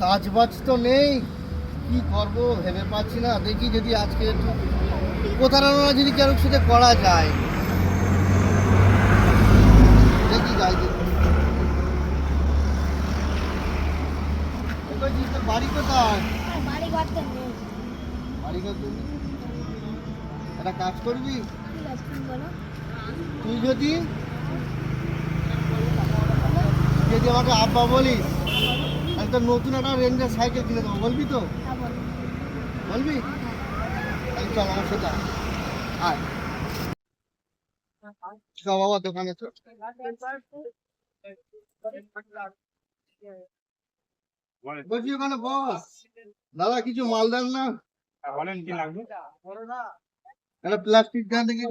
কাজ বাজ তো নেই, কি করবো ভেবে পাচ্ছি না। দেখি যদি আজকে একটু প্রতারণা যদি কারোর সাথে করা যায়, দেখি যাই দেখি। তোর বাড়ি কোথায়? বাড়ি করতে নেই। বাড়ি করতে নেই? একটা কাজ করবি ঠিক আছে, তুমি বলো। তুই যদি যদি আমাকে আব্বা বলিস, আমি তো নতুন একটা রেঞ্জার সাইকেল কিনে দেবো, বলবি তো? হ্যাঁ বলো। বলবি? তাহলে চল আমার সাথে আয়। চল বাবা দোকানে চল। বলছি ওখানে বস, দাদা কিছু মাল দেন না? বলেন কি লাগবে? একটা প্লাস্টিক গান থেকে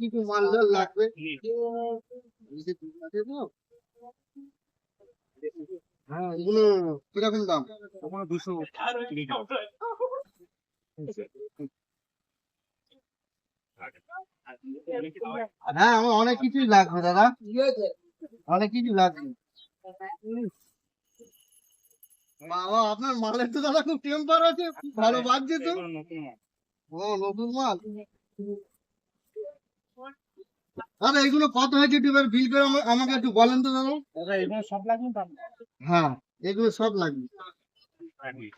কিছু মাল ডাল লাগবে। হ্যাঁ, এগুলো কিরকম দাম? ওখানে 200 হ্যাঁ, আমার অনেক কিছুই লাগবে দাদা, অনেক কিছু লাগবে। বাবা আপনার মালের তো দাদা খুব টেম্পার আছে, খুব ভালো বাজছে তো। ও নতুন মাল। দাদা এগুলো কত হয়েছে একটু এবার বিল করে আমাকে একটু বলেন তো দাদা। এগুলো সব লাগবে তো? হ্যাঁ, এগুলো সব লাগবে,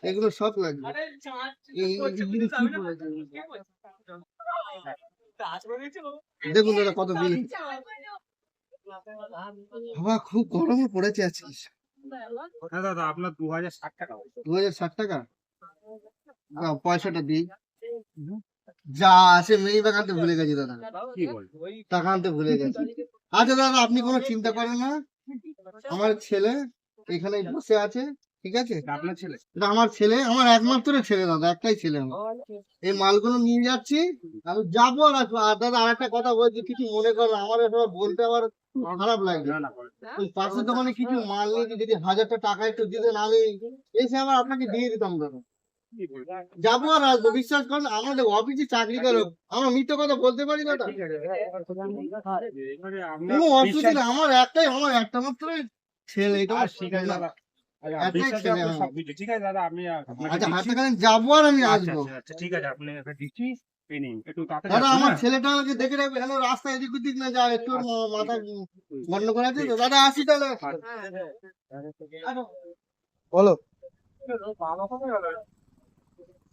এগুলো সব লাগবে। এইগুলো কি বলেছে? দেখুন দাদা কত বিল। বাবা খুব গরমে পড়েছে আছিস। হ্যাঁ দাদা, আপনার 2060 টাকা। 2060 টাকা? দাও, পয়সাটা দিই। যা আছে মেয়ে ব্যাগ আনতে ভুলে গেছি দাদা, কি বল? টাকা আনতে ভুলে গেছি। আচ্ছা দাদা আপনি কোনো চিন্তা করেন না, আমার ছেলে এখানে বসে আছে, ঠিক আছে? আপনার ছেলে? এটা আমার ছেলে, আমার একমাত্র ছেলে দাদা, একটাই ছেলে আমার। এই মালগুলো নিয়ে যাচ্ছি, আমি যাবো আর আসবো। আর দাদা আর একটা কথা বলছি, কিছু মনে করো, আমার এসব বলতে আবার খারাপ লাগবে। না না বলেন। ওই পাশের দোকানে কিছু মাল নিয়ে যদি 1000টা টাকা একটু দিতেন, আমি এসে আবার আপনাকে দিয়ে দিতাম দাদা। কি বলবেন? যাবো আর আসবো, বিশ্বাস করেন, আমাদের অফিসে চাকরি করো, আমরা মিথ্যে কথা বলতে পারি দাদা। ঠিক আছে। এবারে আপনার কোনো অসুবিধা বিশ্বাস- নেই, আমার একটা মাত্র ছেলে, এটা আমার ঠিক আছে দাদা। একটাই বিশ্বাসে ছেলে আপনার আমার। সব কিছু ঠিক আছে দাদা, আমি আপনাকে আচ্ছা দিচ্ছি। হাতে কানে যাবো আর আমি আচ্ছা আসবো। আচ্ছা আচ্ছা, ঠিক আছে, আপনি একটা দিচ্ছি, এই নিন। একটু তাড়াতাড়ি দাদা আসুন, আমার হ্যাঁ? ছেলেটা আমাকে দেখে রাখবে, কেন রাস্তায় এদিক ওদিক না যায়, একটু মাথা গন্ডগোল আছে তো। দাদা আসি তাহলে। বলো।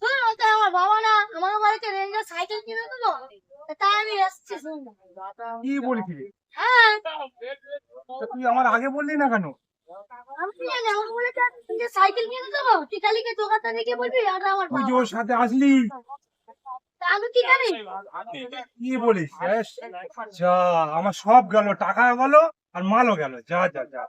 শোনো, ওটা আমার বাবা না, আমার বাড়িতে রেঞ্জার সাইকেল কিনে দিলো, তাই আমি এসেছি শুনলাম। কি বলছিলি? হ্যাঁ, তা তুই আমার আগে বললি না কেন? আমি কি জানি, আমাকে বলেছে যে সাইকেল কিনে দেবো, তুই কালিকে দোকানদার গিয়ে বলবি এটা আমার তুই যে বাবা। ওর সাথে আসলি, তা আমি কি জানি? কি বলিস? ব্যাস, যা আমার সব গেল, টাকা গেল আর মালও গেল। যা যা যা।